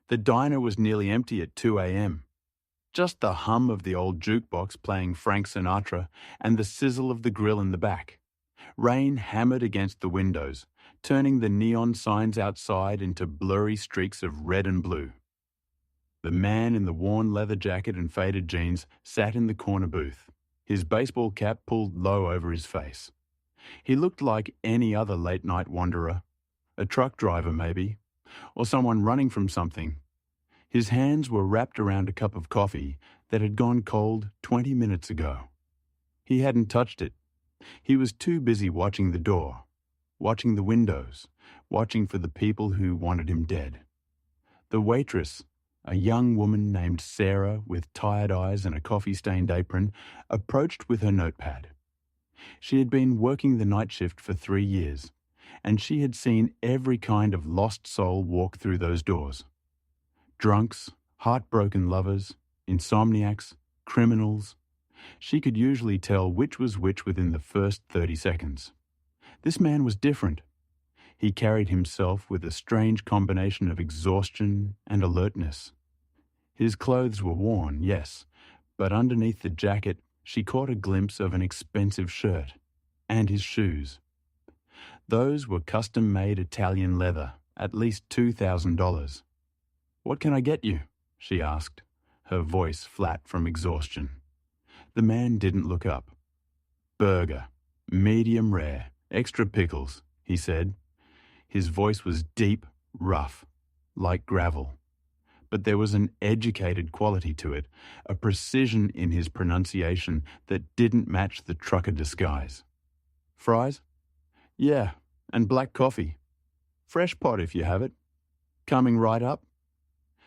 The diner was nearly empty at 2 a.m. Just the hum of the old jukebox playing Frank Sinatra and the sizzle of the grill in the back. Rain hammered against the windows, turning the neon signs outside into blurry streaks of red and blue. The man in the worn leather jacket and faded jeans sat in the corner booth, his baseball cap pulled low over his face. He looked like any other late-night wanderer, a truck driver maybe, or someone running from something. His hands were wrapped around a cup of coffee that had gone cold 20 minutes ago. He hadn't touched it. He was too busy watching the door, watching the windows, watching for the people who wanted him dead. The waitress, a young woman named Sarah with tired eyes and a coffee-stained apron, approached with her notepad. She had been working the night shift for 3 years, and she had seen every kind of lost soul walk through those doors. Drunks, heartbroken lovers, insomniacs, criminals. She could usually tell which was which within the first 30 seconds. This man was different. He carried himself with a strange combination of exhaustion and alertness. His clothes were worn, yes, but underneath the jacket she caught a glimpse of an expensive shirt, and his shoes. Those were custom-made Italian leather, at least $2,000. "What can I get you?" she asked, her voice flat from exhaustion. The man didn't look up. "Burger, medium rare, extra pickles," he said. His voice was deep, rough, like gravel. But there was an educated quality to it, a precision in his pronunciation that didn't match the trucker disguise. "Fries?" "Yeah, and black coffee. Fresh pot if you have it. Coming right up?"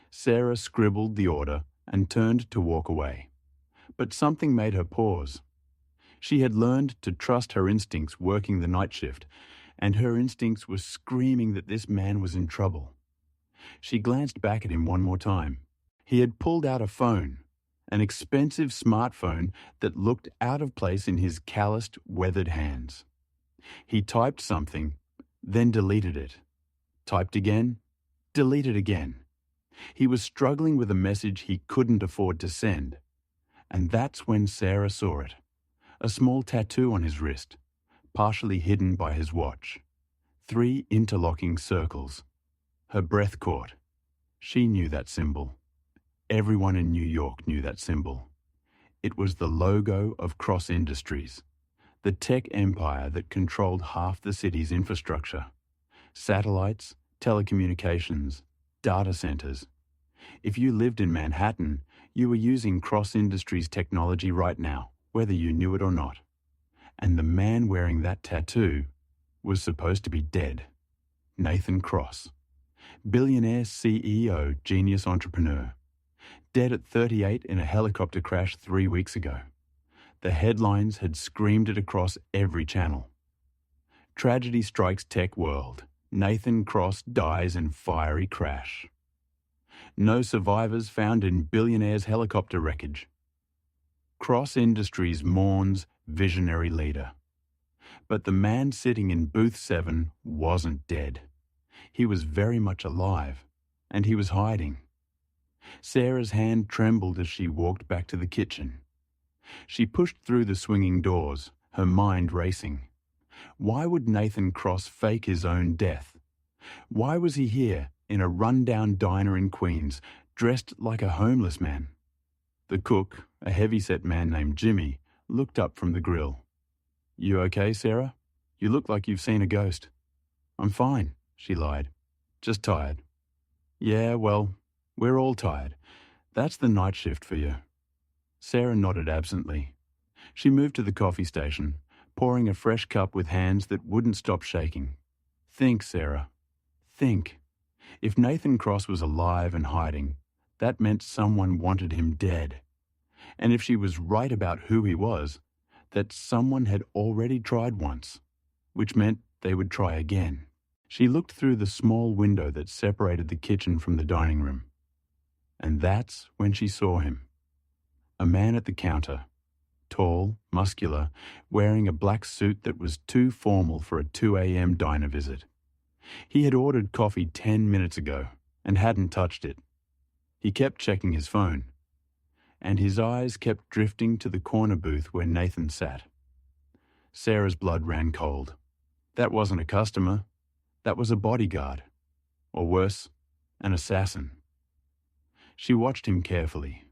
Sarah scribbled the order and turned to walk away. But something made her pause. She had learned to trust her instincts working the night shift, and her instincts were screaming that this man was in trouble. She glanced back at him one more time. He had pulled out a phone, an expensive smartphone that looked out of place in his calloused, weathered hands. He typed something, then deleted it. Typed again, deleted again. He was struggling with a message he couldn't afford to send. And that's when Sarah saw it. A small tattoo on his wrist, partially hidden by his watch. 3 interlocking circles. Her breath caught. She knew that symbol. Everyone in New York knew that symbol. It was the logo of Cross Industries, the tech empire that controlled half the city's infrastructure. Satellites, telecommunications, data centers. If you lived in Manhattan, you were using Cross Industries technology right now, whether you knew it or not. And the man wearing that tattoo was supposed to be dead. Nathan Cross. Billionaire CEO, genius entrepreneur. Dead at 38 in a helicopter crash 3 weeks ago. The headlines had screamed it across every channel. Tragedy strikes tech world. Nathan Cross dies in fiery crash. No survivors found in billionaire's helicopter wreckage. Cross Industries mourns visionary leader. But the man sitting in booth 7 wasn't dead. He was very much alive, and he was hiding. Sarah's hand trembled as she walked back to the kitchen. She pushed through the swinging doors, her mind racing. Why would Nathan Cross fake his own death? Why was he here in a run-down diner in Queens, dressed like a homeless man? The cook, a heavy-set man named Jimmy, looked up from the grill. "You okay, Sarah? You look like you've seen a ghost." "I'm fine," she lied. "Just tired." "Yeah, well, we're all tired. That's the night shift for you." Sarah nodded absently. She moved to the coffee station, pouring a fresh cup with hands that wouldn't stop shaking. "Think, Sarah. Think. If Nathan Cross was alive and hiding, that meant someone wanted him dead. And if she was right about who he was, that someone had already tried once, which meant they would try again." She looked through the small window that separated the kitchen from the dining room. And that's when she saw him. A man at the counter, tall, muscular, wearing a black suit that was too formal for a 2 a.m. diner visit. He had ordered coffee 10 minutes ago and hadn't touched it. He kept checking his phone, and his eyes kept drifting to the corner booth where Nathan sat. Sarah's blood ran cold. That wasn't a customer. That was a bodyguard. Or worse, an assassin. She watched him carefully.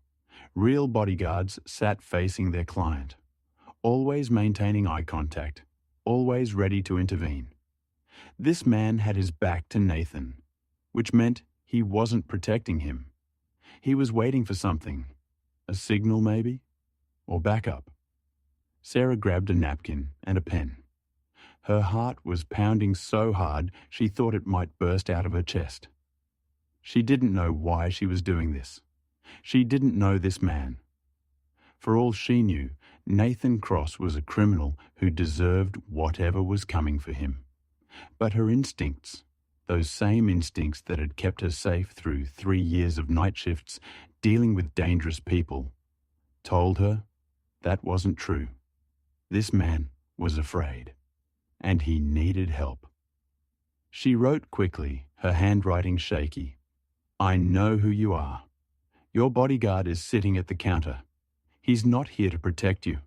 Real bodyguards sat facing their client, always maintaining eye contact, always ready to intervene. This man had his back to Nathan, which meant he wasn't protecting him. He was waiting for something. A signal, maybe? Or backup? Sarah grabbed a napkin and a pen. Her heart was pounding so hard she thought it might burst out of her chest. She didn't know why she was doing this. She didn't know this man. For all she knew, Nathan Cross was a criminal who deserved whatever was coming for him. But her instincts, those same instincts that had kept her safe through 3 years of night shifts dealing with dangerous people, told her that wasn't true. This man was afraid, and he needed help. She wrote quickly, her handwriting shaky. "I know who you are. Your bodyguard is sitting at the counter. He's not here to protect you.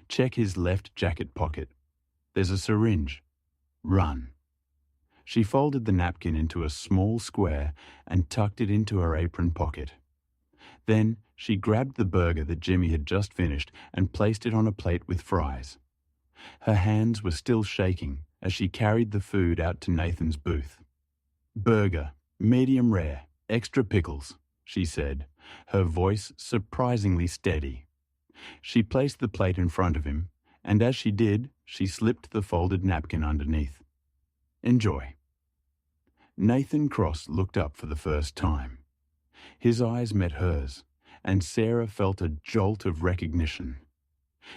Check his left jacket pocket. There's a syringe. Run." She folded the napkin into a small square and tucked it into her apron pocket. Then she grabbed the burger that Jimmy had just finished and placed it on a plate with fries. Her hands were still shaking as she carried the food out to Nathan's booth. "Burger, medium rare, extra pickles," she said, her voice surprisingly steady. She placed the plate in front of him, and as she did, she slipped the folded napkin underneath. "Enjoy." Nathan Cross looked up for the first time. His eyes met hers, and Sarah felt a jolt of recognition.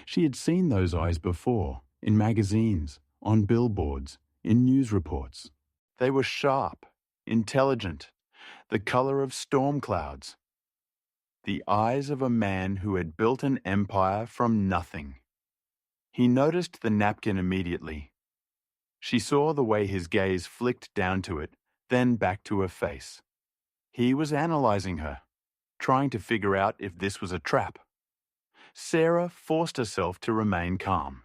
She had seen those eyes before, in magazines, on billboards, in news reports. They were sharp, intelligent, the color of storm clouds. The eyes of a man who had built an empire from nothing. He noticed the napkin immediately. She saw the way his gaze flicked down to it, then back to her face. He was analyzing her, trying to figure out if this was a trap. Sarah forced herself to remain calm.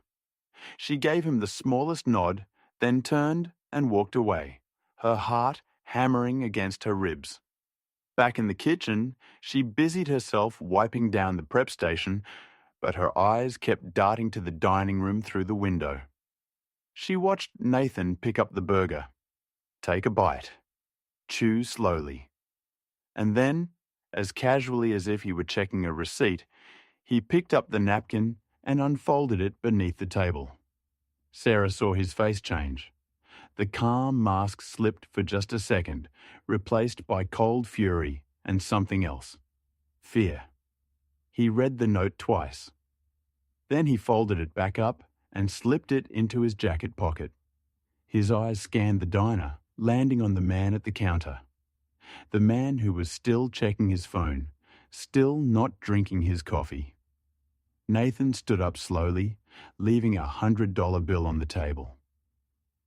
She gave him the smallest nod, then turned and walked away, her heart hammering against her ribs. Back in the kitchen, she busied herself wiping down the prep station, but her eyes kept darting to the dining room through the window. She watched Nathan pick up the burger, take a bite, chew slowly, and then, as casually as if he were checking a receipt, he picked up the napkin and unfolded it beneath the table. Sarah saw his face change. The calm mask slipped for just a second, replaced by cold fury and something else. Fear. He read the note twice. Then he folded it back up and slipped it into his jacket pocket. His eyes scanned the diner, landing on the man at the counter. The man who was still checking his phone, still not drinking his coffee. Nathan stood up slowly, leaving a $100 bill on the table.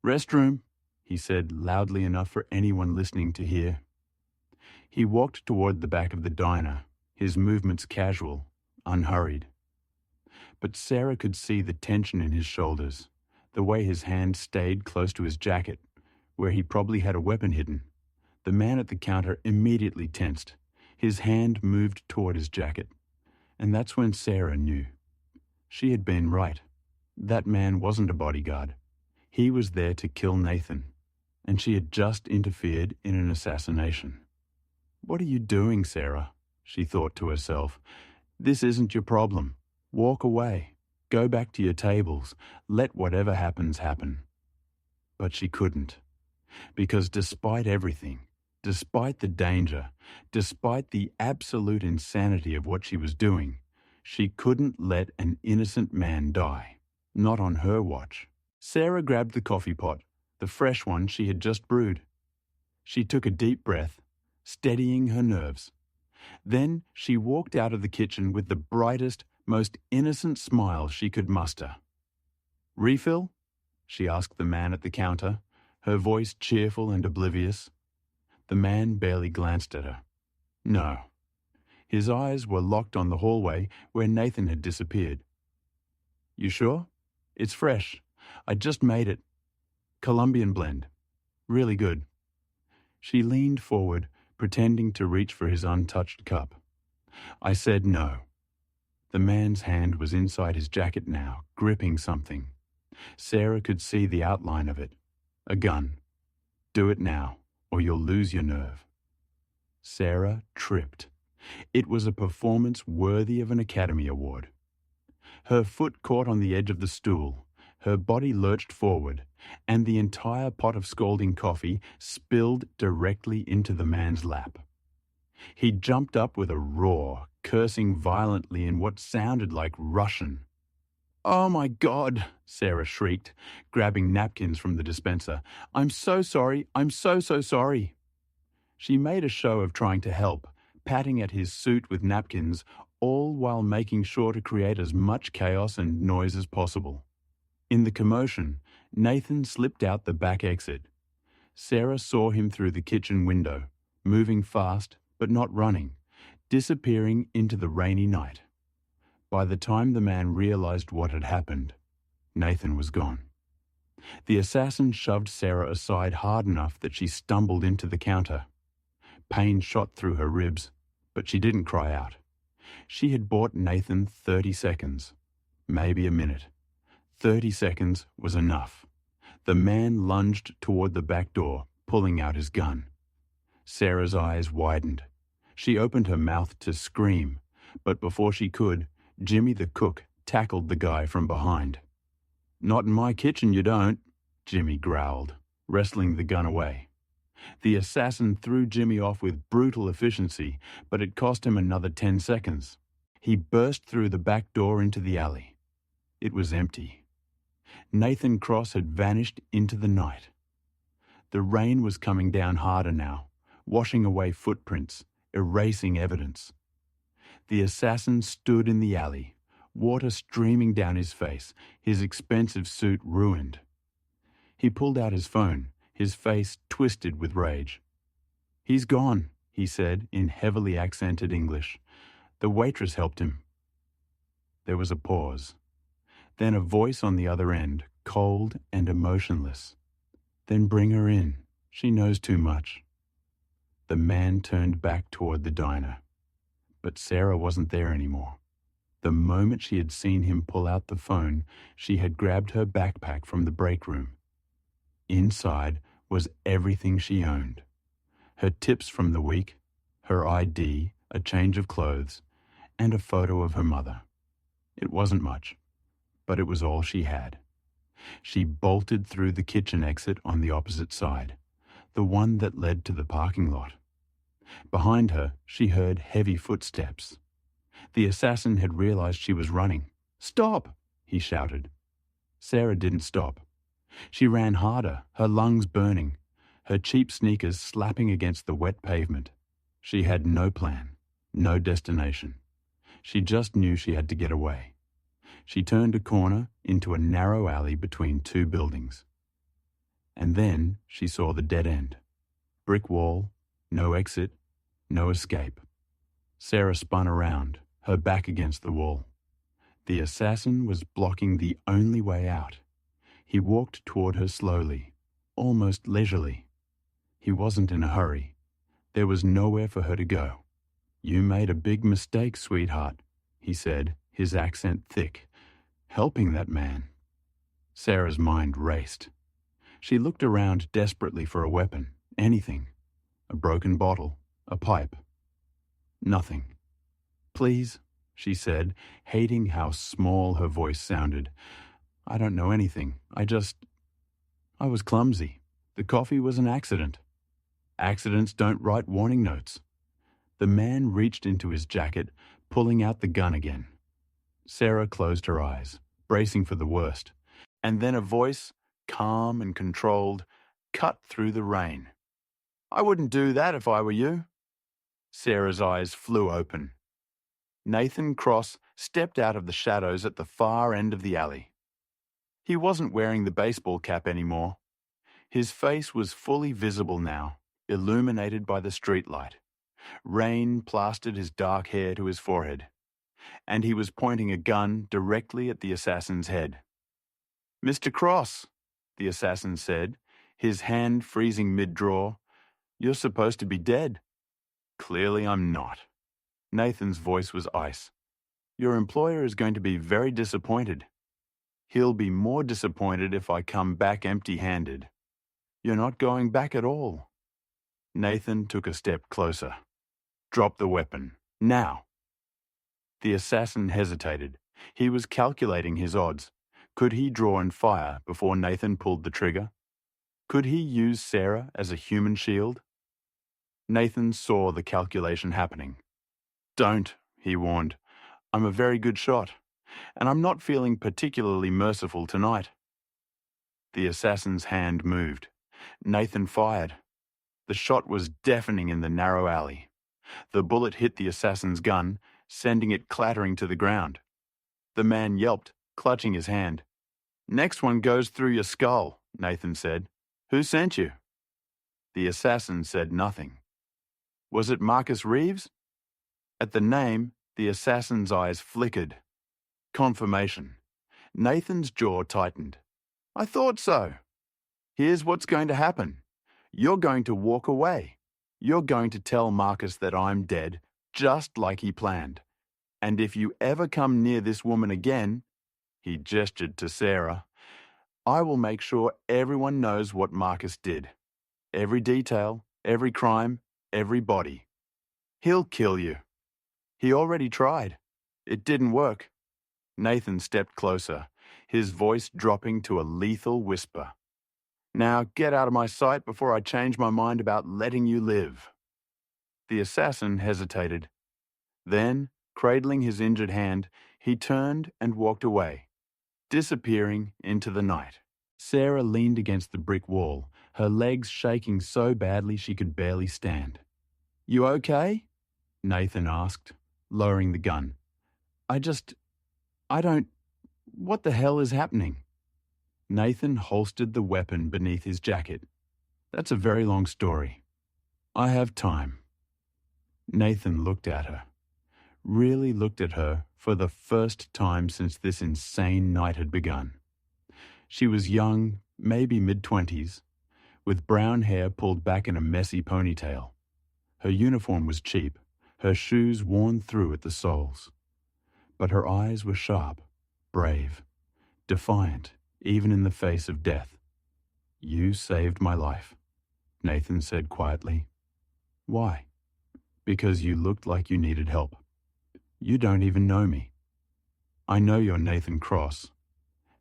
"Restroom," he said loudly enough for anyone listening to hear. He walked toward the back of the diner, his movements casual, unhurried. But Sarah could see the tension in his shoulders, the way his hand stayed close to his jacket, where he probably had a weapon hidden. The man at the counter immediately tensed. His hand moved toward his jacket. And that's when Sarah knew. She had been right. That man wasn't a bodyguard. He was there to kill Nathan, and she had just interfered in an assassination. "What are you doing, Sarah?" she thought to herself. "This isn't your problem. Walk away. Go back to your tables. Let whatever happens happen." But she couldn't, because despite everything, despite the danger, despite the absolute insanity of what she was doing, she couldn't let an innocent man die. Not on her watch. Sarah grabbed the coffee pot, the fresh one she had just brewed. She took a deep breath, steadying her nerves. Then she walked out of the kitchen with the brightest, most innocent smile she could muster. "Refill?" she asked the man at the counter, her voice cheerful and oblivious. The man barely glanced at her. No. His eyes were locked on the hallway where Nathan had disappeared. You sure? It's fresh. I just made it. Colombian blend. Really good. She leaned forward, pretending to reach for his untouched cup. I said no. The man's hand was inside his jacket now, gripping something. Sarah could see the outline of it. A gun. Do it now, or you'll lose your nerve. Sarah tripped. It was a performance worthy of an Academy Award. Her foot caught on the edge of the stool, her body lurched forward, and the entire pot of scalding coffee spilled directly into the man's lap. He jumped up with a roar, cursing violently in what sounded like Russian. "Oh my God," Sarah shrieked, grabbing napkins from the dispenser. "I'm so sorry, I'm so sorry." She made a show of trying to help, patting at his suit with napkins, all while making sure to create as much chaos and noise as possible. In the commotion, Nathan slipped out the back exit. Sarah saw him through the kitchen window, moving fast but not running, disappearing into the rainy night. By the time the man realized what had happened, Nathan was gone. The assassin shoved Sarah aside hard enough that she stumbled into the counter. Pain shot through her ribs, but she didn't cry out. She had bought Nathan 30 seconds, maybe a minute. 30 seconds was enough. The man lunged toward the back door, pulling out his gun. Sarah's eyes widened. She opened her mouth to scream, but before she could, Jimmy the cook tackled the guy from behind. "Not in my kitchen, you don't," Jimmy growled, wrestling the gun away. The assassin threw Jimmy off with brutal efficiency, but it cost him another 10 seconds. He burst through the back door into the alley. It was empty. Nathan Cross had vanished into the night. The rain was coming down harder now, washing away footprints, erasing evidence. The assassin stood in the alley, water streaming down his face, his expensive suit ruined. He pulled out his phone, his face twisted with rage. "He's gone," he said in heavily accented English. "The waitress helped him." There was a pause. Then a voice on the other end, cold and emotionless. "Then bring her in. She knows too much." The man turned back toward the diner. But Sarah wasn't there anymore. The moment she had seen him pull out the phone, she had grabbed her backpack from the break room. Inside was everything she owned. Her tips from the week, her ID, a change of clothes, and a photo of her mother. It wasn't much, but it was all she had. She bolted through the kitchen exit on the opposite side, the one that led to the parking lot. Behind her, she heard heavy footsteps. The assassin had realized she was running. "Stop!" he shouted. Sarah didn't stop. She ran harder, her lungs burning, her cheap sneakers slapping against the wet pavement. She had no plan, no destination. She just knew she had to get away. She turned a corner into a narrow alley between two buildings. And then she saw the dead end. Brick wall, no exit, no escape. Sarah spun around, her back against the wall. The assassin was blocking the only way out. He walked toward her slowly, almost leisurely. He wasn't in a hurry. There was nowhere for her to go. "You made a big mistake, sweetheart," he said, his accent thick. "Helping that man." Sarah's mind raced. She looked around desperately for a weapon, anything. A broken bottle, a pipe. Nothing. "Please," she said, hating how small her voice sounded. "I don't know anything. I was clumsy. The coffee was an accident." "Accidents don't write warning notes." The man reached into his jacket, pulling out the gun again. Sarah closed her eyes, bracing for the worst. And then a voice, calm and controlled, cut through the rain. "I wouldn't do that if I were you." Sarah's eyes flew open. Nathan Cross stepped out of the shadows at the far end of the alley. He wasn't wearing the baseball cap anymore. His face was fully visible now, illuminated by the streetlight. Rain plastered his dark hair to his forehead, and he was pointing a gun directly at the assassin's head. "Mr. Cross," the assassin said, his hand freezing mid-draw, "you're supposed to be dead." "Clearly I'm not." Nathan's voice was ice. "Your employer is going to be very disappointed. He'll be more disappointed if I come back empty-handed." "You're not going back at all." Nathan took a step closer. "Drop the weapon. Now." The assassin hesitated. He was calculating his odds. Could he draw and fire before Nathan pulled the trigger? Could he use Sarah as a human shield? Nathan saw the calculation happening. "Don't," he warned. "I'm a very good shot, and I'm not feeling particularly merciful tonight." The assassin's hand moved. Nathan fired. The shot was deafening in the narrow alley. The bullet hit the assassin's gun, sending it clattering to the ground. The man yelped, clutching his hand. "Next one goes through your skull," Nathan said. "Who sent you?" The assassin said nothing. "Was it Marcus Reeves?" At the name, the assassin's eyes flickered. Confirmation. Nathan's jaw tightened. "I thought so. Here's what's going to happen. You're going to walk away. You're going to tell Marcus that I'm dead, just like he planned. And if you ever come near this woman again," he gestured to Sarah, "I will make sure everyone knows what Marcus did. Every detail, every crime, every body. He'll kill you. He already tried. It didn't work." Nathan stepped closer, his voice dropping to a lethal whisper. "Now get out of my sight before I change my mind about letting you live." The assassin hesitated. Then, cradling his injured hand, he turned and walked away, disappearing into the night. Sarah leaned against the brick wall, her legs shaking so badly she could barely stand. "You okay?" Nathan asked, lowering the gun. I don't... What the hell is happening?" Nathan holstered the weapon beneath his jacket. "That's a very long story. I have time." Nathan looked at her. Really looked at her for the first time since this insane night had begun. She was young, maybe mid-20s, with brown hair pulled back in a messy ponytail. Her uniform was cheap, her shoes worn through at the soles. But her eyes were sharp, brave, defiant, even in the face of death. "You saved my life," Nathan said quietly. "Why?" "Because you looked like you needed help. You don't even know me. I know you're Nathan Cross,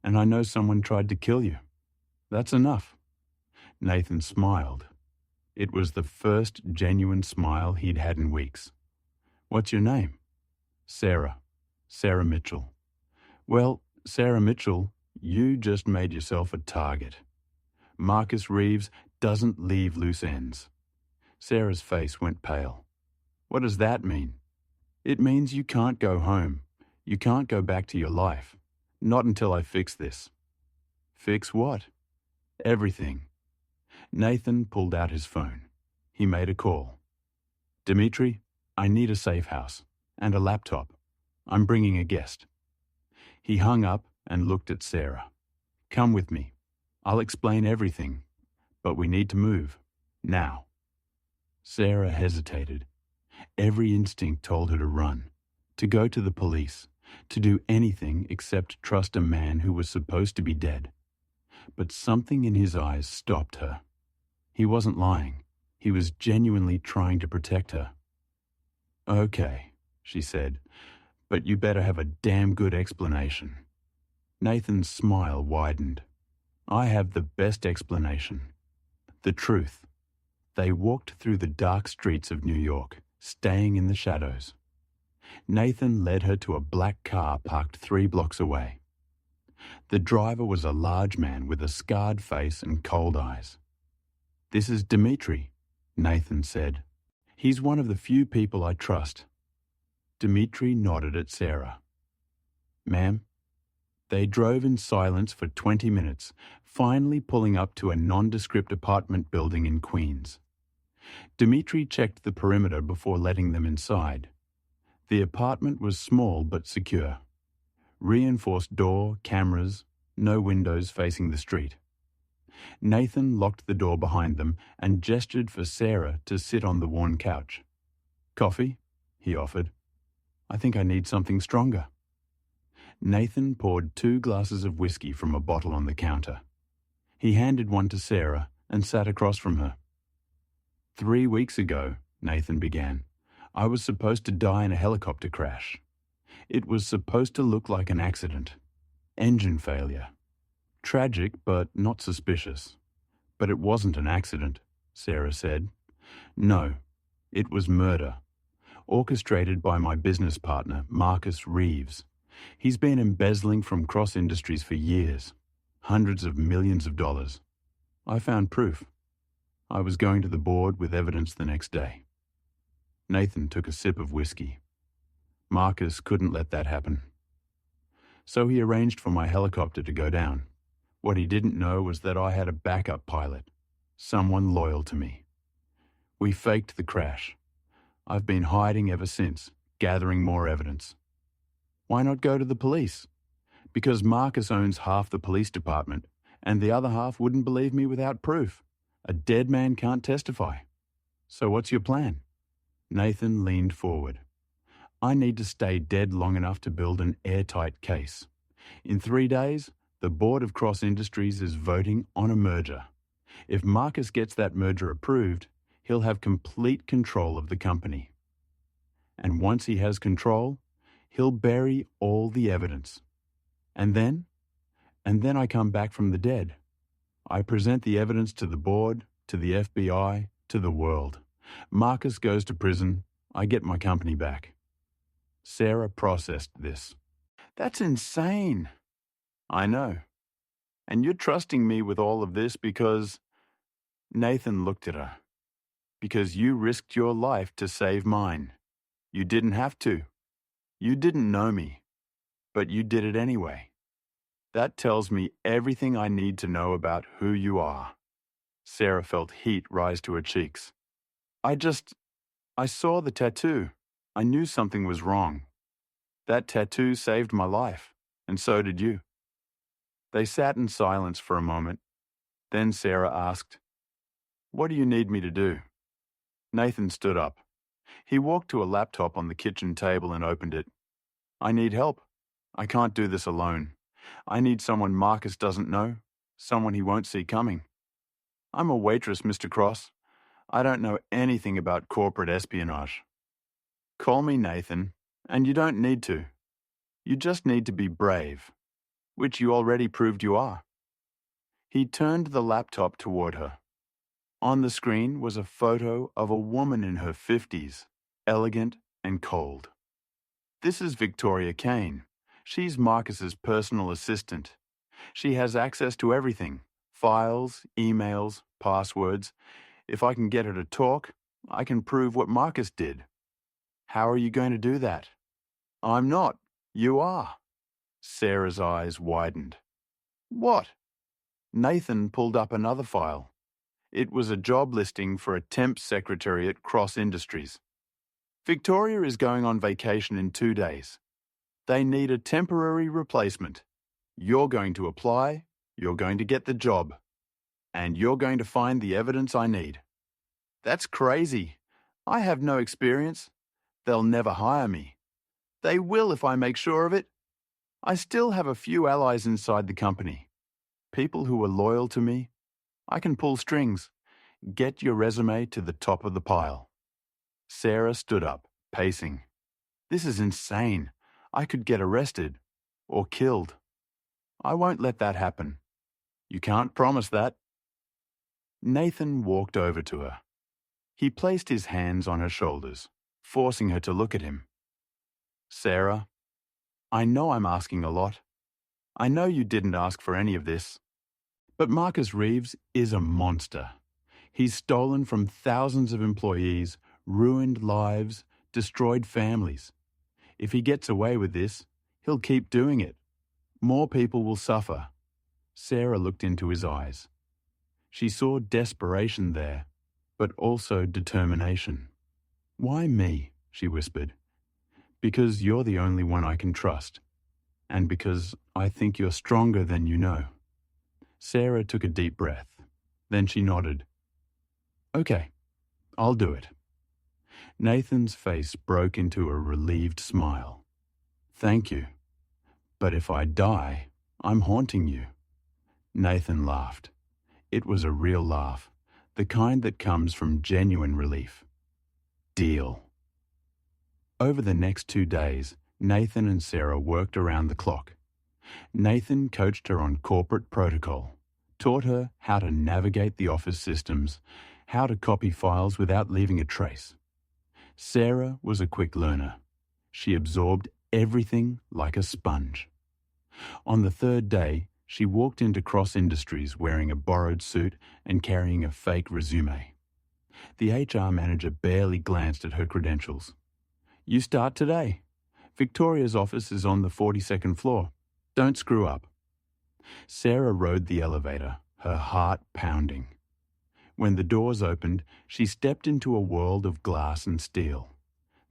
and I know someone tried to kill you. That's enough." Nathan smiled. It was the first genuine smile he'd had in weeks. "What's your name?" "Sarah. Sarah Mitchell." "Well, Sarah Mitchell, you just made yourself a target. Marcus Reeves doesn't leave loose ends." Sarah's face went pale. "What does that mean?" "It means you can't go home. You can't go back to your life. Not until I fix this." "Fix what?" "Everything." Nathan pulled out his phone. He made a call. "Dimitri, I need a safe house and a laptop. I'm bringing a guest." He hung up and looked at Sarah. "Come with me. I'll explain everything, but we need to move. Now." Sarah hesitated. Every instinct told her to run, to go to the police, to do anything except trust a man who was supposed to be dead. But something in his eyes stopped her. He wasn't lying. He was genuinely trying to protect her. "Okay," she said, "but you better have a damn good explanation." Nathan's smile widened. "I have the best explanation. The truth." They walked through the dark streets of New York, staying in the shadows. Nathan led her to a black car parked 3 blocks away. The driver was a large man with a scarred face and cold eyes. "This is Dimitri," Nathan said. "He's one of the few people I trust." Dimitri nodded at Sarah. "Ma'am?" They drove in silence for 20 minutes, finally pulling up to a nondescript apartment building in Queens. Dmitri checked the perimeter before letting them inside. The apartment was small but secure. Reinforced door, cameras, no windows facing the street. Nathan locked the door behind them and gestured for Sarah to sit on the worn couch. "Coffee?" he offered. "I think I need something stronger." Nathan poured 2 glasses of whiskey from a bottle on the counter. He handed one to Sarah and sat across from her. "3 weeks ago," Nathan began, "I was supposed to die in a helicopter crash. It was supposed to look like an accident. Engine failure. Tragic, but not suspicious. But it wasn't an accident," Sarah said. "No, it was murder. Orchestrated by my business partner, Marcus Reeves. He's been embezzling from Cross Industries for years. Hundreds of millions of dollars. I found proof. I was going to the board with evidence the next day." Nathan took a sip of whiskey. Marcus couldn't let that happen. So he arranged for my helicopter to go down. What he didn't know was that I had a backup pilot, someone loyal to me. We faked the crash. I've been hiding ever since, gathering more evidence. Why not go to the police? Because Marcus owns half the police department, and the other half wouldn't believe me without proof. A dead man can't testify. So what's your plan? Nathan leaned forward. I need to stay dead long enough to build an airtight case. In 3 days, the board of Cross Industries is voting on a merger. If Marcus gets that merger approved, he'll have complete control of the company. And once he has control, he'll bury all the evidence. And then I come back from the dead. I present the evidence to the board, to the FBI, to the world. Marcus goes to prison. I get my company back. Sarah processed this. That's insane. I know. And you're trusting me with all of this because... Nathan looked at her. Because you risked your life to save mine. You didn't have to. You didn't know me. But you did it anyway. That tells me everything I need to know about who you are. Sarah felt heat rise to her cheeks. I saw the tattoo. I knew something was wrong. That tattoo saved my life, and so did you. They sat in silence for a moment. Then Sarah asked, "What do you need me to do?" Nathan stood up. He walked to a laptop on the kitchen table and opened it. "I need help. I can't do this alone. I need someone Marcus doesn't know, someone he won't see coming. I'm a waitress, Mr. Cross. I don't know anything about corporate espionage. Call me Nathan, and you don't need to. You just need to be brave, which you already proved you are." He turned the laptop toward her. On the screen was a photo of a woman in her 50s, elegant and cold. This is Victoria Kane. She's Marcus's personal assistant. She has access to everything, files, emails, passwords. If I can get her to talk, I can prove what Marcus did. How are you going to do that? I'm not. You are. Sarah's eyes widened. What? Nathan pulled up another file. It was a job listing for a temp secretary at Cross Industries. Victoria is going on vacation in 2 days. They need a temporary replacement. You're going to apply, you're going to get the job, and you're going to find the evidence I need. That's crazy. I have no experience. They'll never hire me. They will if I make sure of it. I still have a few allies inside the company. People who are loyal to me. I can pull strings. Get your resume to the top of the pile. Sarah stood up, pacing. This is insane. I could get arrested or killed. I won't let that happen. You can't promise that. Nathan walked over to her. He placed his hands on her shoulders, forcing her to look at him. Sarah, I know I'm asking a lot. I know you didn't ask for any of this. But Marcus Reeves is a monster. He's stolen from thousands of employees, ruined lives, destroyed families. If he gets away with this, he'll keep doing it. More people will suffer. Sarah looked into his eyes. She saw desperation there, but also determination. "Why me?" she whispered. "Because you're the only one I can trust, and because I think you're stronger than you know." Sarah took a deep breath. Then she nodded. "Okay, I'll do it." Nathan's face broke into a relieved smile. "Thank you. But if I die, I'm haunting you." Nathan laughed. It was a real laugh, the kind that comes from genuine relief. "Deal." Over the next 2 days, Nathan and Sarah worked around the clock. Nathan coached her on corporate protocol, taught her how to navigate the office systems, how to copy files without leaving a trace. Sarah was a quick learner. She absorbed everything like a sponge. On the 3rd day, she walked into Cross Industries wearing a borrowed suit and carrying a fake resume. The HR manager barely glanced at her credentials. "You start today. Victoria's office is on the 42nd floor. Don't screw up." Sarah rode the elevator, her heart pounding. When the doors opened, she stepped into a world of glass and steel.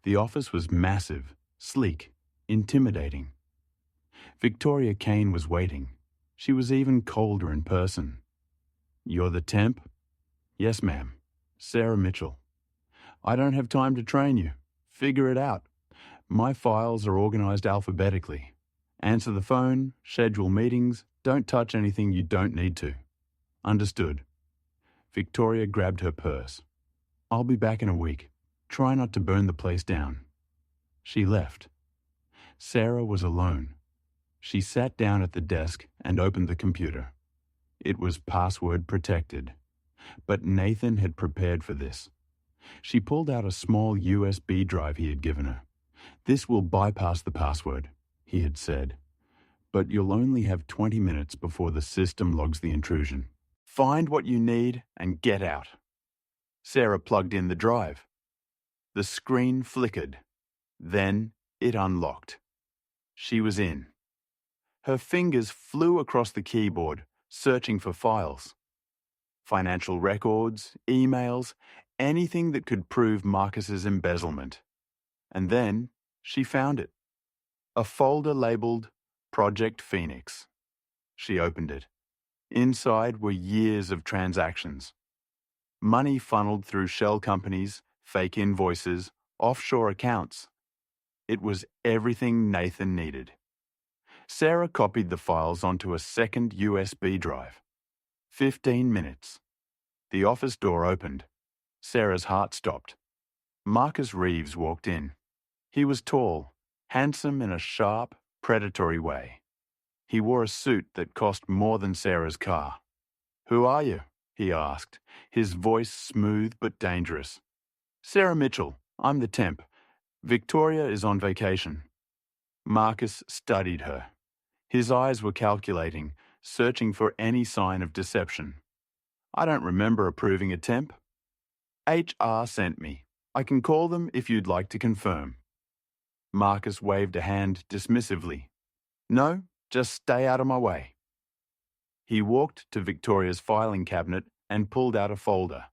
The office was massive, sleek, intimidating. Victoria Kane was waiting. She was even colder in person. "You're the temp?" "Yes, ma'am. Sarah Mitchell." "I don't have time to train you. Figure it out. My files are organized alphabetically. Answer the phone, schedule meetings, don't touch anything you don't need to." "Understood." Victoria grabbed her purse. "I'll be back in a week. Try not to burn the place down." She left. Sarah was alone. She sat down at the desk and opened the computer. It was password protected. But Nathan had prepared for this. She pulled out a small USB drive he had given her. "This will bypass the password," he had said. "But you'll only have 20 minutes before the system logs the intrusion. Find what you need and get out." Sarah plugged in the drive. The screen flickered. Then it unlocked. She was in. Her fingers flew across the keyboard, searching for files. Financial records, emails, anything that could prove Marcus's embezzlement. And then she found it. A folder labeled Project Phoenix. She opened it. Inside were years of transactions. Money funneled through shell companies, fake invoices, offshore accounts. It was everything Nathan needed. Sarah copied the files onto a second USB drive. 15 minutes. The office door opened. Sarah's heart stopped. Marcus Reeves walked in. He was tall, handsome in a sharp, predatory way. He wore a suit that cost more than Sarah's car. "Who are you?" he asked, his voice smooth but dangerous. "Sarah Mitchell. I'm the temp. Victoria is on vacation." Marcus studied her. His eyes were calculating, searching for any sign of deception. "I don't remember approving a temp." "HR sent me. I can call them if you'd like to confirm." Marcus waved a hand dismissively. "No, just stay out of my way." He walked to Victoria's filing cabinet and pulled out a folder.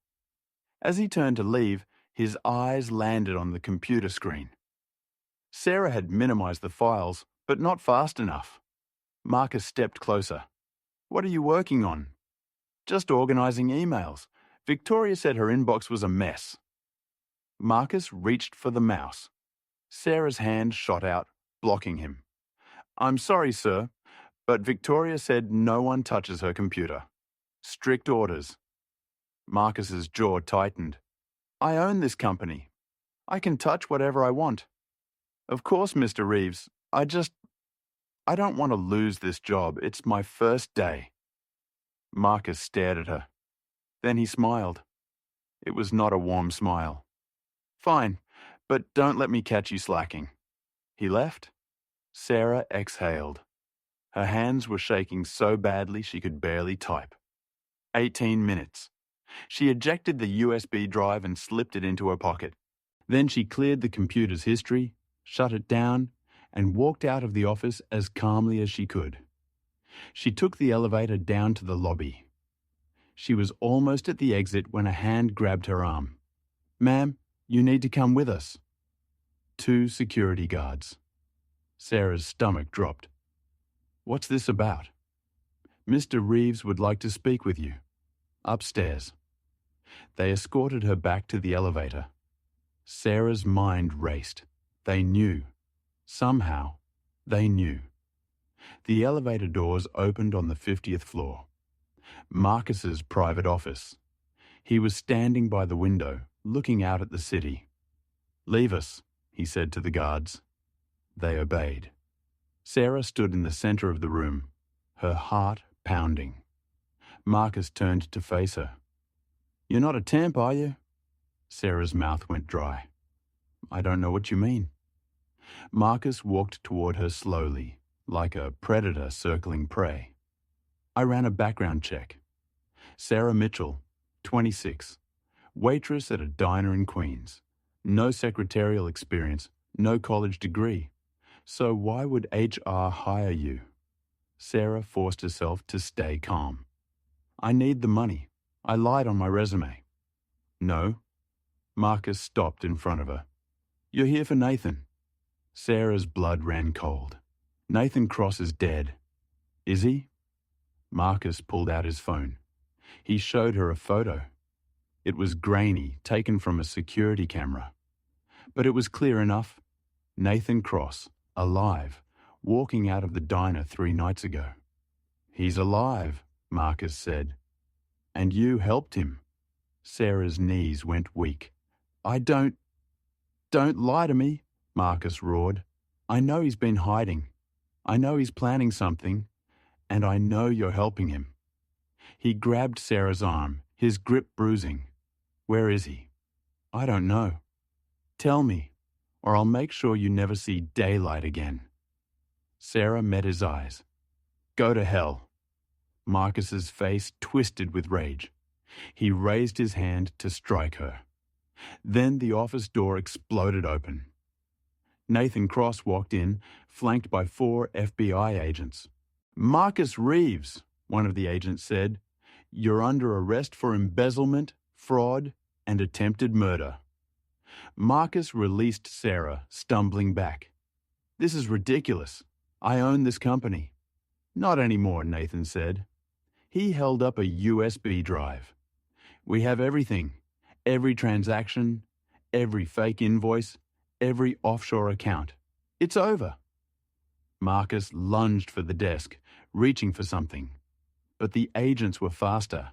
As he turned to leave, his eyes landed on the computer screen. Sarah had minimized the files, but not fast enough. Marcus stepped closer. "What are you working on?" "Just organizing emails. Victoria said her inbox was a mess." Marcus reached for the mouse. Sarah's hand shot out, blocking him. "I'm sorry, sir, but Victoria said no one touches her computer. Strict orders." Marcus's jaw tightened. "I own this company. I can touch whatever I want." "Of course, Mr. Reeves. I don't want to lose this job. It's my first day." Marcus stared at her. Then he smiled. It was not a warm smile. "Fine, but don't let me catch you slacking." He left. Sarah exhaled. Her hands were shaking so badly she could barely type. 18 minutes. She ejected the USB drive and slipped it into her pocket. Then she cleared the computer's history, shut it down, and walked out of the office as calmly as she could. She took the elevator down to the lobby. She was almost at the exit when a hand grabbed her arm. "Ma'am, you need to come with us." 2 security guards. Sarah's stomach dropped. "What's this about?" "Mr. Reeves would like to speak with you. Upstairs." They escorted her back to the elevator. Sarah's mind raced. They knew. Somehow, they knew. The elevator doors opened on the 50th floor. Marcus's private office. He was standing by the window, looking out at the city. "Leave us," he said to the guards. They obeyed. Sarah stood in the center of the room, her heart pounding. Marcus turned to face her. "You're not a temp, are you?" Sarah's mouth went dry. "I don't know what you mean." Marcus walked toward her slowly, like a predator circling prey. "I ran a background check. Sarah Mitchell, 26, waitress at a diner in Queens. No secretarial experience, no college degree. So why would HR hire you?" Sarah forced herself to stay calm. "I need the money. I lied on my resume." "No." Marcus stopped in front of her. "You're here for Nathan." Sarah's blood ran cold. "Nathan Cross is dead." "Is he?" Marcus pulled out his phone. He showed her a photo. It was grainy, taken from a security camera. But it was clear enough. Nathan Cross, alive, walking out of the diner 3 nights ago. "He's alive," Marcus said. "And you helped him." Sarah's knees went weak. Don't lie to me," Marcus roared. "I know he's been hiding. I know he's planning something, and I know you're helping him." He grabbed Sarah's arm, his grip bruising. "Where is he?" "I don't know." "Tell me, or I'll make sure you never see daylight again." Sarah met his eyes. "Go to hell." Marcus's face twisted with rage. He raised his hand to strike her. Then the office door exploded open. Nathan Cross walked in, flanked by 4 FBI agents. "Marcus Reeves," one of the agents said, "you're under arrest for embezzlement, fraud, and attempted murder." Marcus released Sarah, stumbling back. "This is ridiculous. I own this company." "Not anymore," Nathan said. He held up a USB drive. "We have everything. Every transaction, every fake invoice, every offshore account. It's over." Marcus lunged for the desk, reaching for something. But the agents were faster.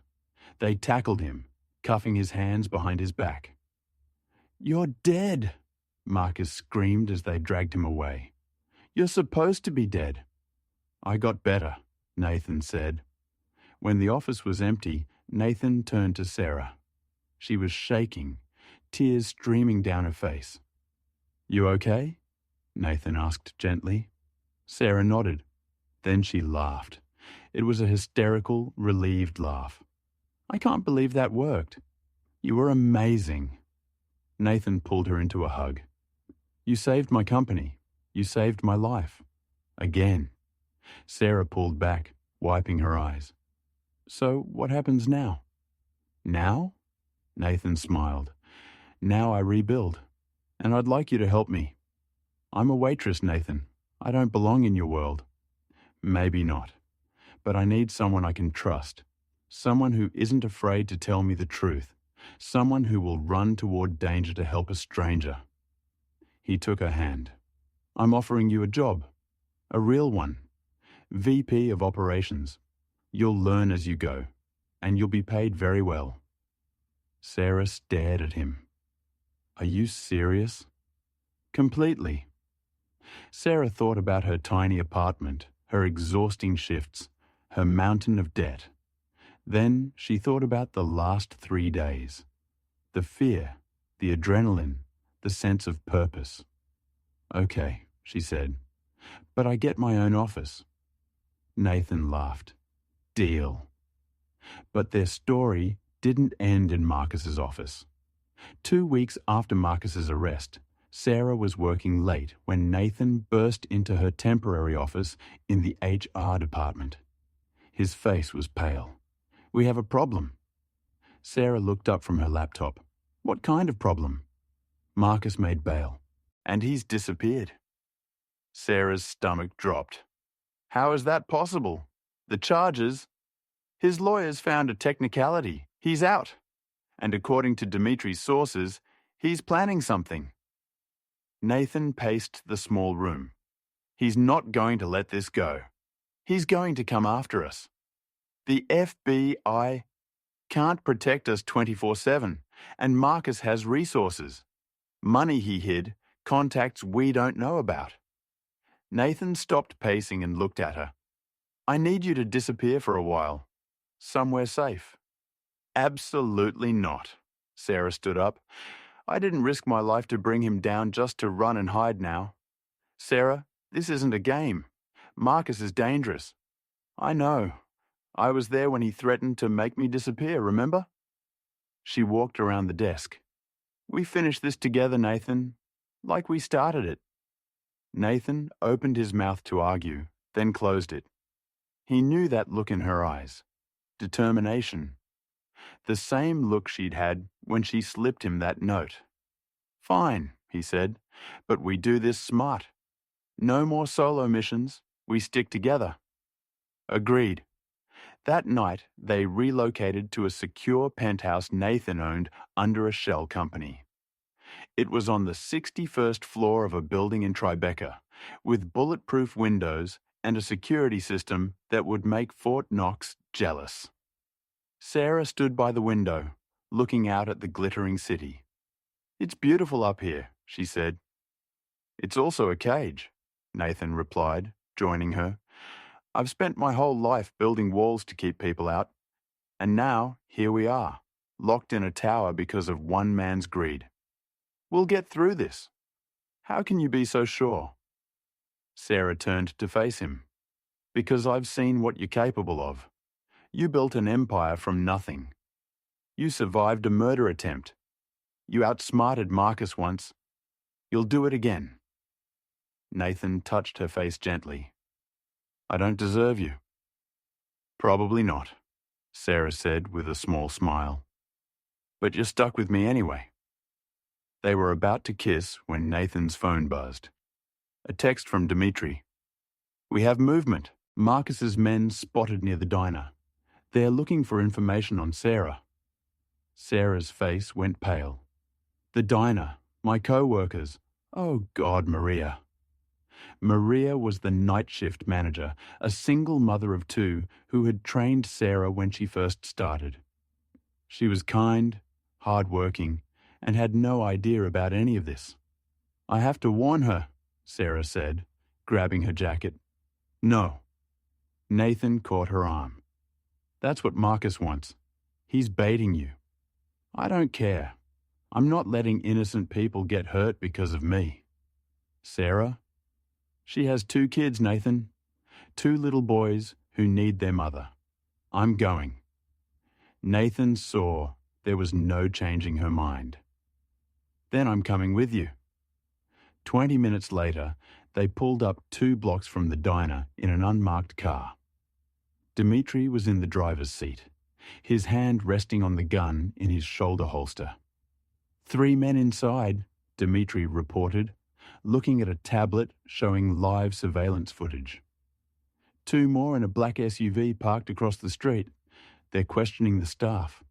They tackled him, cuffing his hands behind his back. "You're dead," Marcus screamed as they dragged him away. "You're supposed to be dead." "I got better," Nathan said. When the office was empty, Nathan turned to Sarah. She was shaking, tears streaming down her face. "You okay?" Nathan asked gently. Sarah nodded. Then she laughed. It was a hysterical, relieved laugh. "I can't believe that worked. You were amazing." Nathan pulled her into a hug. "You saved my company. You saved my life. Again." Sarah pulled back, wiping her eyes. "So what happens now?" "Now?" Nathan smiled. "Now I rebuild. And I'd like you to help me. I'm a waitress, Nathan. I don't belong in your world." "Maybe not. But I need someone I can trust. Someone who isn't afraid to tell me the truth. Someone who will run toward danger to help a stranger." He took her hand. "I'm offering you a job. A real one. VP of Operations. You'll learn as you go. And you'll be paid very well." Sarah stared at him. "Are you serious?" "Completely." Sarah thought about her tiny apartment, her exhausting shifts, her mountain of debt. Then she thought about the last 3 days. The fear, the adrenaline, the sense of purpose. "Okay," she said, "but I get my own office." Nathan laughed. "Deal." But their story didn't end in Marcus's office. 2 weeks after Marcus's arrest, Sarah was working late when Nathan burst into her temporary office in the HR department. His face was pale. We have a problem. Sarah looked up from her laptop. What kind of problem? Marcus made bail. And he's disappeared. Sarah's stomach dropped. How is that possible? The charges? His lawyers found a technicality. He's out. And according to Dimitri's sources, he's planning something. Nathan paced the small room. He's not going to let this go. He's going to come after us. The FBI can't protect us 24/7, and Marcus has resources. Money he hid, contacts we don't know about. Nathan stopped pacing and looked at her. I need you to disappear for a while. Somewhere safe. Absolutely not. Sarah stood up. I didn't risk my life to bring him down just to run and hide now. Sarah, this isn't a game. Marcus is dangerous. I know. I was there when he threatened to make me disappear, remember? She walked around the desk. We finished this together, Nathan, like we started it. Nathan opened his mouth to argue, then closed it. He knew that look in her eyes. Determination. The same look she'd had when she slipped him that note. Fine, he said, but we do this smart. No more solo missions. We stick together. Agreed. That night, they relocated to a secure penthouse Nathan owned under a shell company. It was on the 61st floor of a building in Tribeca, with bulletproof windows and a security system that would make Fort Knox jealous. Sarah stood by the window, looking out at the glittering city. It's beautiful up here, she said. It's also a cage, Nathan replied, joining her. I've spent my whole life building walls to keep people out, and now here we are, locked in a tower because of one man's greed. We'll get through this. How can you be so sure? Sarah turned to face him. Because I've seen what you're capable of. You built an empire from nothing. You survived a murder attempt. You outsmarted Marcus once. You'll do it again. Nathan touched her face gently. I don't deserve you. Probably not, Sarah said with a small smile. But you're stuck with me anyway. They were about to kiss when Nathan's phone buzzed. A text from Dimitri. We have movement. Marcus's men spotted near the diner. They're looking for information on Sarah. Sarah's face went pale. The diner, my co-workers. Oh God, Maria. Maria was the night shift manager, a single mother of two who had trained Sarah when she first started. She was kind, hard-working, and had no idea about any of this. I have to warn her, Sarah said, grabbing her jacket. No. Nathan caught her arm. That's what Marcus wants. He's baiting you. I don't care. I'm not letting innocent people get hurt because of me. Sarah? She has 2 kids, Nathan. 2 little boys who need their mother. I'm going. Nathan saw there was no changing her mind. Then I'm coming with you. 20 minutes later, they pulled up 2 blocks from the diner in an unmarked car. Dimitri was in the driver's seat, his hand resting on the gun in his shoulder holster. 3 men inside, Dimitri reported, looking at a tablet showing live surveillance footage. 2 more in a black SUV parked across the street. They're questioning the staff.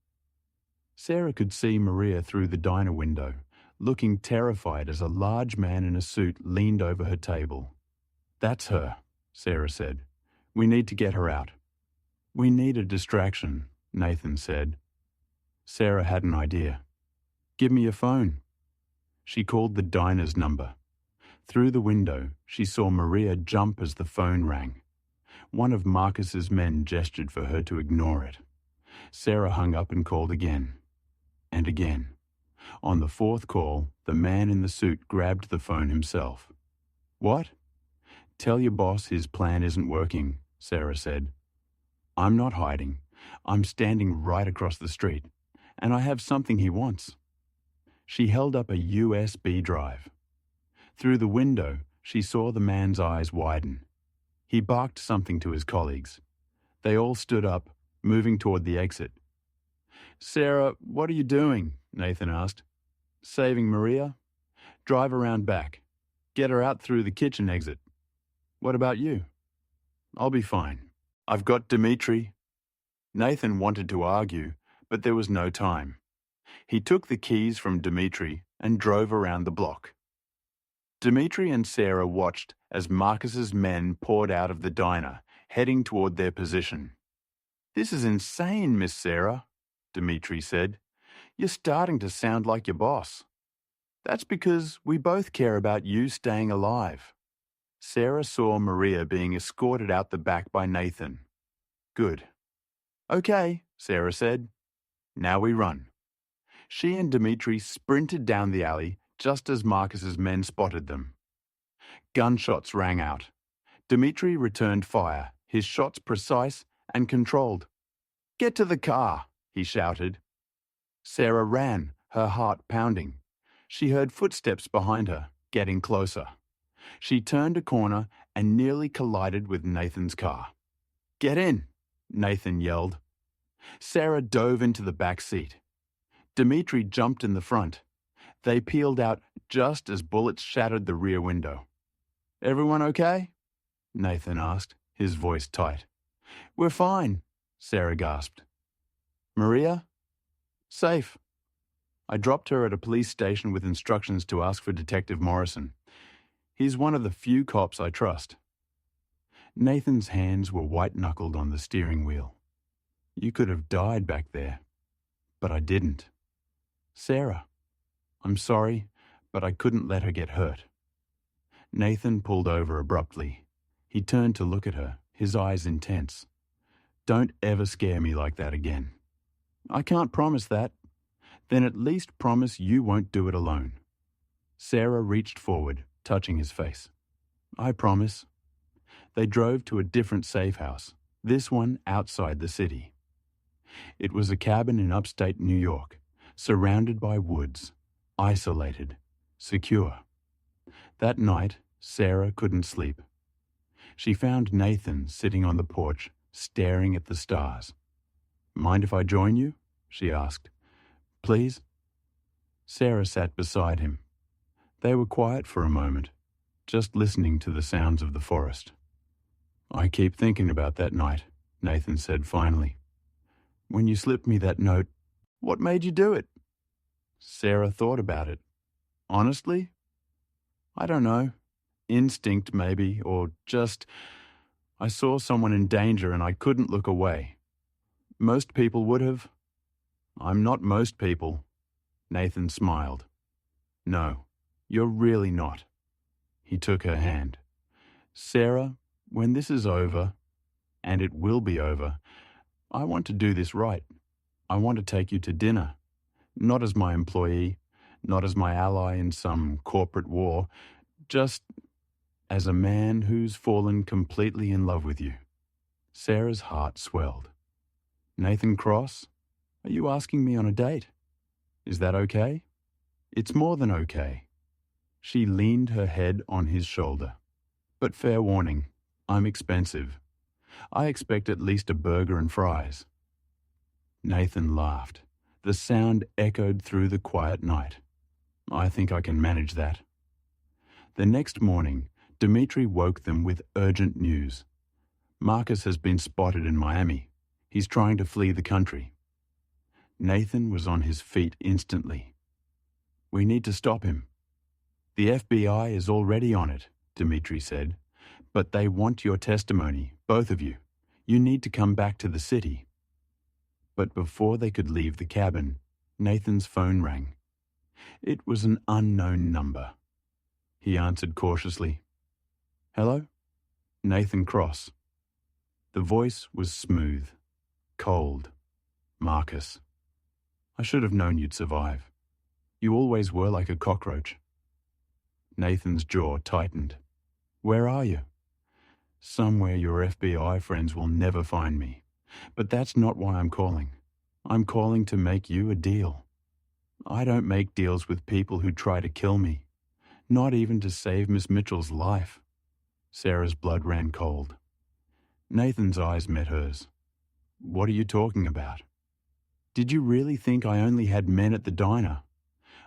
Sarah could see Maria through the diner window, looking terrified as a large man in a suit leaned over her table. That's her, Sarah said. We need to get her out. We need a distraction, Nathan said. Sarah had an idea. Give me your phone. She called the diner's number. Through the window, she saw Maria jump as the phone rang. One of Marcus's men gestured for her to ignore it. Sarah hung up and called again. And again. On the 4th call, the man in the suit grabbed the phone himself. What? Tell your boss his plan isn't working, Sarah said. I'm not hiding. I'm standing right across the street, and I have something he wants. She held up a USB drive. Through the window, she saw the man's eyes widen. He barked something to his colleagues. They all stood up, moving toward the exit. "Sarah, what are you doing?" Nathan asked. "Saving Maria? Drive around back. Get her out through the kitchen exit. What about you?" "I'll be fine. I've got Dimitri." Nathan wanted to argue, but there was no time. He took the keys from Dimitri and drove around the block. Dimitri and Sarah watched as Marcus's men poured out of the diner, heading toward their position. "This is insane, Miss Sarah," Dimitri said. "You're starting to sound like your boss." "That's because we both care about you staying alive." Sarah saw Maria being escorted out the back by Nathan. "Good." "Okay," Sarah said. "Now we run." She and Dimitri sprinted down the alley just as Marcus's men spotted them. Gunshots rang out. Dimitri returned fire, his shots precise and controlled. "Get to the car," he shouted. Sarah ran, her heart pounding. She heard footsteps behind her, getting closer. She turned a corner and nearly collided with Nathan's car. "Get in," Nathan yelled. Sarah dove into the back seat. Dimitri jumped in the front. They peeled out just as bullets shattered the rear window. "Everyone okay?" Nathan asked, his voice tight. "We're fine," Sarah gasped. "Maria?" "Safe. I dropped her at a police station with instructions to ask for Detective Morrison. He's one of the few cops I trust." Nathan's hands were white-knuckled on the steering wheel. "You could have died back there, but I didn't. Sarah, I'm sorry, but I couldn't let her get hurt." Nathan pulled over abruptly. He turned to look at her, his eyes intense. "Don't ever scare me like that again." "I can't promise that." "Then at least promise you won't do it alone." Sarah reached forward, touching his face. "I promise." They drove to a different safe house, this one outside the city. It was a cabin in upstate New York, surrounded by woods, isolated, secure. That night, Sarah couldn't sleep. She found Nathan sitting on the porch, staring at the stars. "Mind if I join you?" she asked. "Please?" Sarah sat beside him. They were quiet for a moment, just listening to the sounds of the forest. "I keep thinking about that night," Nathan said finally. "When you slipped me that note, what made you do it?" Sarah thought about it. "Honestly? I don't know. Instinct, maybe, or just I saw someone in danger and I couldn't look away. Most people would have." "I'm not most people." Nathan smiled. "No, you're really not." He took her hand. "Sarah, when this is over, and it will be over, I want to do this right. I want to take you to dinner. Not as my employee, not as my ally in some corporate war, just as a man who's fallen completely in love with you." Sarah's heart swelled. "Nathan Cross, are you asking me on a date? Is that okay?" "It's more than okay." She leaned her head on his shoulder. "But fair warning, I'm expensive. I expect at least a burger and fries." Nathan laughed. The sound echoed through the quiet night. "I think I can manage that." The next morning, Dimitri woke them with urgent news. Marcus has been spotted in Miami. He's trying to flee the country. Nathan was on his feet instantly. "We need to stop him." "The FBI is already on it," Dimitri said. "But they want your testimony, both of you. You need to come back to the city." But before they could leave the cabin, Nathan's phone rang. It was an unknown number. He answered cautiously. "Hello? Nathan Cross." The voice was smooth, cold. "Marcus. I should have known you'd survive. You always were like a cockroach." Nathan's jaw tightened. "Where are you?" "Somewhere your FBI friends will never find me. But that's not why I'm calling. I'm calling to make you a deal. I don't make deals with people who try to kill me, not even to save Miss Mitchell's life." Sarah's blood ran cold. Nathan's eyes met hers. What are you talking about? Did you really think I only had men at the diner?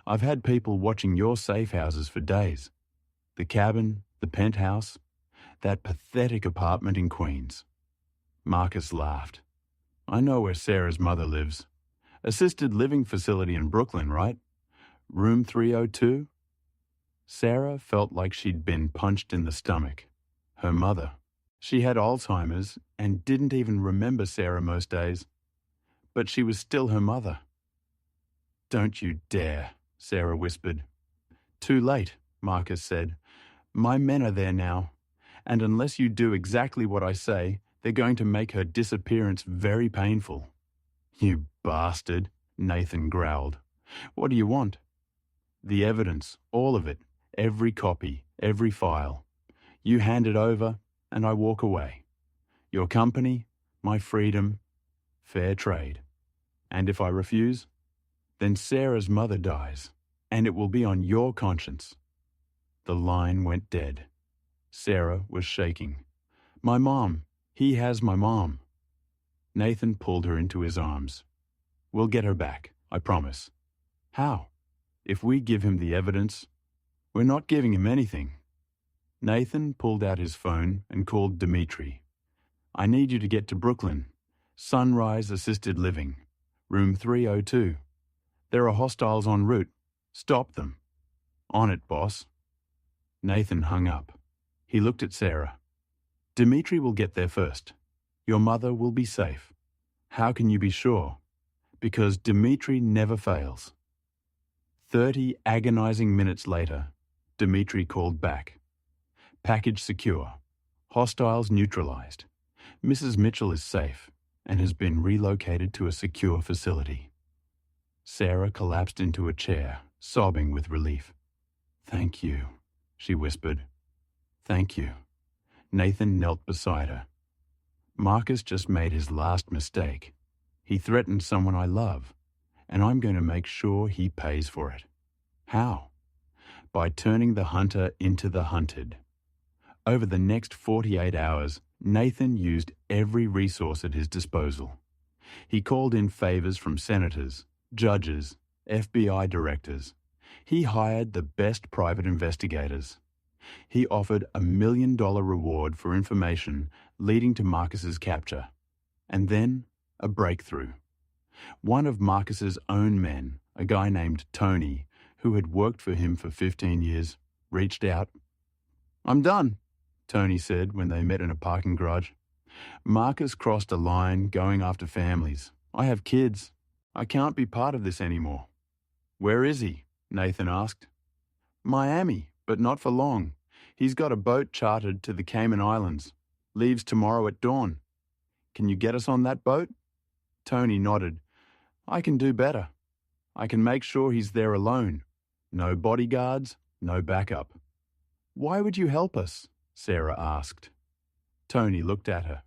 I've had people watching your safe houses for days. The cabin, the penthouse, that pathetic apartment in Queens. Marcus laughed. I know where Sarah's mother lives. Assisted living facility in Brooklyn, right? Room 302? Sarah felt like she'd been punched in the stomach. Her mother. She had Alzheimer's and didn't even remember Sarah most days. But she was still her mother. Don't you dare, Sarah whispered. Too late, Marcus said. My men are there now, and unless you do exactly what I say, they're going to make her disappearance very painful. You bastard, Nathan growled. What do you want? The evidence, all of it, every copy, every file. You hand it over, and I walk away. Your company, my freedom, fair trade. And if I refuse, then Sarah's mother dies, and it will be on your conscience. The line went dead. Sarah was shaking. My mom. He has my mom. Nathan pulled her into his arms. We'll get her back, I promise. How? If we give him the evidence, we're not giving him anything. Nathan pulled out his phone and called Dimitri. I need you to get to Brooklyn. Sunrise Assisted Living. Room 302. There are hostiles en route. Stop them. On it, boss. Nathan hung up. He looked at Sarah. Dimitri will get there first. Your mother will be safe. How can you be sure? Because Dimitri never fails. 30 agonizing minutes later, Dimitri called back. Package secure. Hostiles neutralized. Mrs. Mitchell is safe and has been relocated to a secure facility. Sarah collapsed into a chair, sobbing with relief. Thank you, she whispered. Thank you. Nathan knelt beside her. Marcus just made his last mistake. He threatened someone I love, and I'm going to make sure he pays for it. How? By turning the hunter into the hunted. Over the next 48 hours, Nathan used every resource at his disposal. He called in favors from senators, judges, FBI directors. He hired the best private investigators. He offered $1 million reward for information leading to Marcus's capture. And then, a breakthrough. One of Marcus's own men, a guy named Tony, who had worked for him for 15 years, reached out. I'm done, Tony said when they met in a parking garage. Marcus crossed a line going after families. I have kids. I can't be part of this anymore. Where is he? Nathan asked. Miami, but not for long. He's got a boat chartered to the Cayman Islands. Leaves tomorrow at dawn. Can you get us on that boat? Tony nodded. I can do better. I can make sure he's there alone. No bodyguards, no backup. Why would you help us? Sarah asked. Tony looked at her.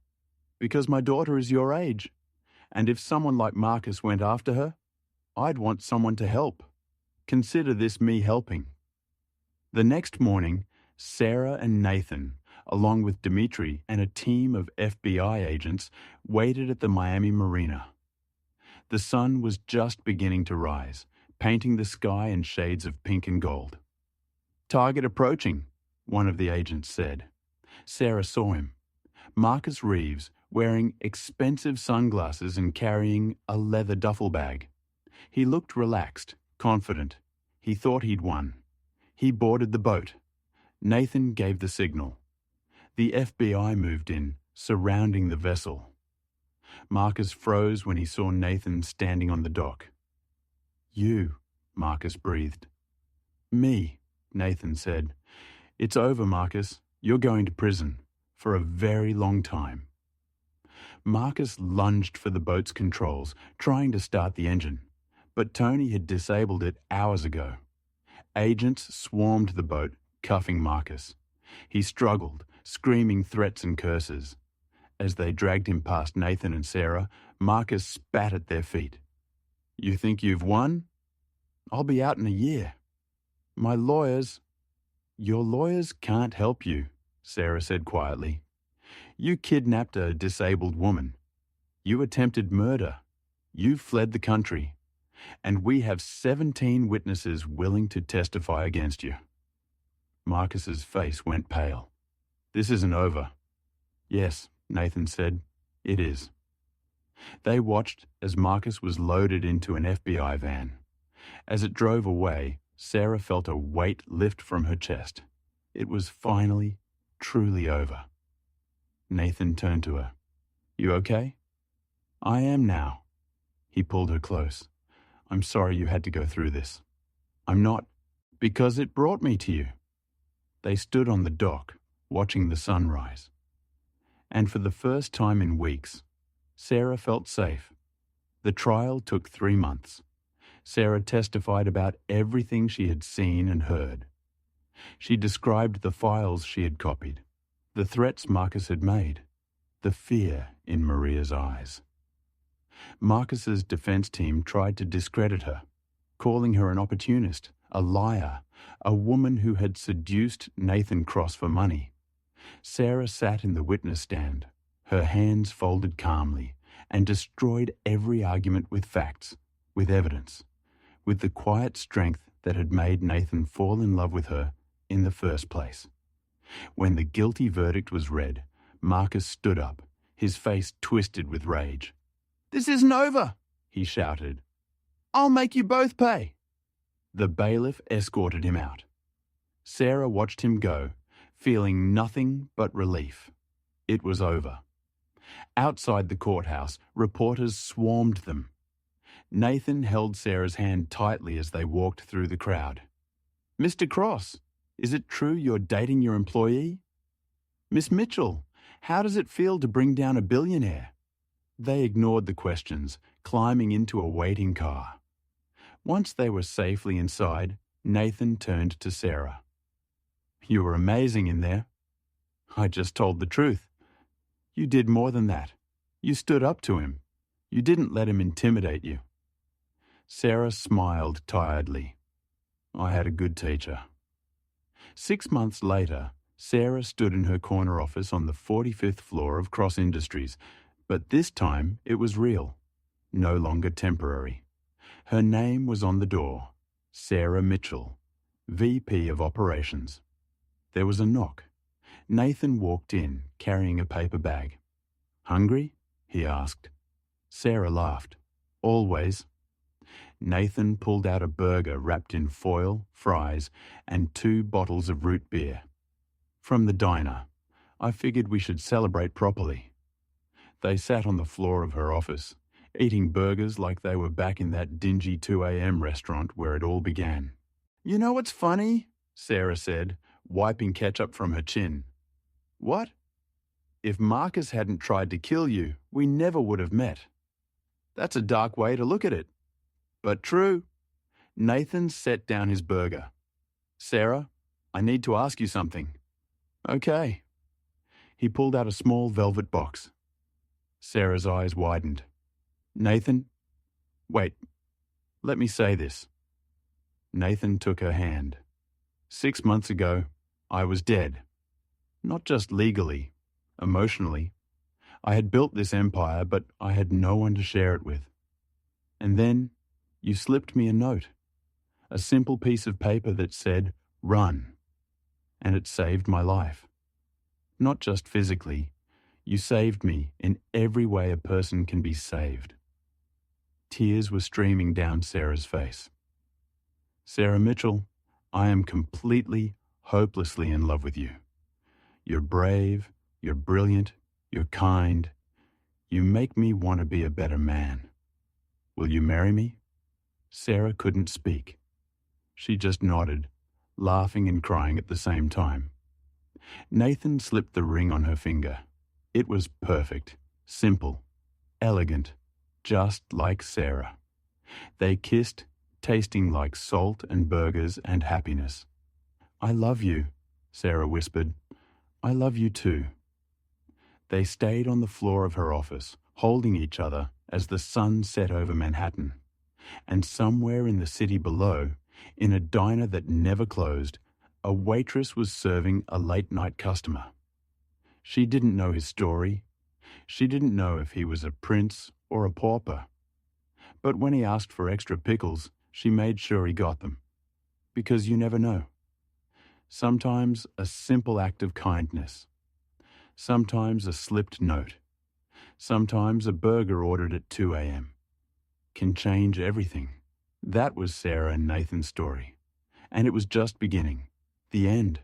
Because my daughter is your age. And if someone like Marcus went after her, I'd want someone to help. Consider this me helping. The next morning, Sarah and Nathan, along with Dimitri and a team of FBI agents, waited at the Miami Marina. The sun was just beginning to rise, painting the sky in shades of pink and gold. Target approaching, one of the agents said. Sarah saw him. Marcus Reeves, wearing expensive sunglasses and carrying a leather duffel bag. He looked relaxed, confident. He thought he'd won. He boarded the boat. Nathan gave the signal. The FBI moved in, surrounding the vessel. Marcus froze when he saw Nathan standing on the dock. You, Marcus breathed. Me, Nathan said. It's over, Marcus. You're going to prison. For a very long time. Marcus lunged for the boat's controls, trying to start the engine. But Tony had disabled it hours ago. Agents swarmed the boat, cuffing Marcus. He struggled, screaming threats and curses. As they dragged him past Nathan and Sarah, Marcus spat at their feet. You think you've won? I'll be out in a year. My lawyers... Your lawyers can't help you, Sarah said quietly. You kidnapped a disabled woman. You attempted murder. You fled the country. And we have 17 witnesses willing to testify against you. Marcus's face went pale. This isn't over. Yes, Nathan said. It is. They watched as Marcus was loaded into an FBI van. As it drove away, Sarah felt a weight lift from her chest. It was finally, truly over. Nathan turned to her. You okay? I am now. He pulled her close. I'm sorry you had to go through this. I'm not, because it brought me to you. They stood on the dock, watching the sun rise. And for the first time in weeks, Sarah felt safe. The trial took 3 months. Sarah testified about everything she had seen and heard. She described the files she had copied, the threats Marcus had made, the fear in Maria's eyes. Marcus's defense team tried to discredit her, calling her an opportunist, a liar, a woman who had seduced Nathan Cross for money. Sarah sat in the witness stand, her hands folded calmly, and destroyed every argument with facts, with evidence, with the quiet strength that had made Nathan fall in love with her in the first place. When the guilty verdict was read, Marcus stood up, his face twisted with rage. This isn't over, he shouted. I'll make you both pay. The bailiff escorted him out. Sarah watched him go, feeling nothing but relief. It was over. Outside the courthouse, reporters swarmed them. Nathan held Sarah's hand tightly as they walked through the crowd. Mr. Cross, is it true you're dating your employee? Miss Mitchell, how does it feel to bring down a billionaire? They ignored the questions, climbing into a waiting car. Once they were safely inside, Nathan turned to Sarah. You were amazing in there. I just told the truth. You did more than that. You stood up to him. You didn't let him intimidate you. Sarah smiled tiredly. I had a good teacher. 6 months later, Sarah stood in her corner office on the 45th floor of Cross Industries, but this time it was real, no longer temporary. Her name was on the door, Sarah Mitchell, VP of Operations. There was a knock. Nathan walked in, carrying a paper bag. Hungry? He asked. Sarah laughed. Always. Nathan pulled out a burger wrapped in foil, fries, and 2 bottles of root beer. From the diner, I figured we should celebrate properly. They sat on the floor of her office, eating burgers like they were back in that dingy 2 a.m. restaurant where it all began. You know what's funny? Sarah said, wiping ketchup from her chin. What? If Marcus hadn't tried to kill you, we never would have met. That's a dark way to look at it. But true. Nathan set down his burger. Sarah, I need to ask you something. Okay. He pulled out a small velvet box. Sarah's eyes widened. Nathan? Wait. Let me say this. Nathan took her hand. 6 months ago, I was dead. Not just legally, emotionally. I had built this empire, but I had no one to share it with. And then you slipped me a note, a simple piece of paper that said, run. And it saved my life. Not just physically, you saved me in every way a person can be saved. Tears were streaming down Sarah's face. Sarah Mitchell, I am completely, hopelessly in love with you. You're brave, you're brilliant, you're kind. You make me want to be a better man. Will you marry me? Sarah couldn't speak. She just nodded, laughing and crying at the same time. Nathan slipped the ring on her finger. It was perfect, simple, elegant, just like Sarah. They kissed, tasting like salt and burgers and happiness. I love you, Sarah whispered. I love you too. They stayed on the floor of her office, holding each other as the sun set over Manhattan. And somewhere in the city below, in a diner that never closed, a waitress was serving a late-night customer. She didn't know his story. She didn't know if he was a prince or a pauper. But when he asked for extra pickles, she made sure he got them. Because you never know. Sometimes a simple act of kindness. Sometimes a slipped note. Sometimes a burger ordered at 2 a.m. can change everything. That was Sarah and Nathan's story. And it was just beginning. The end.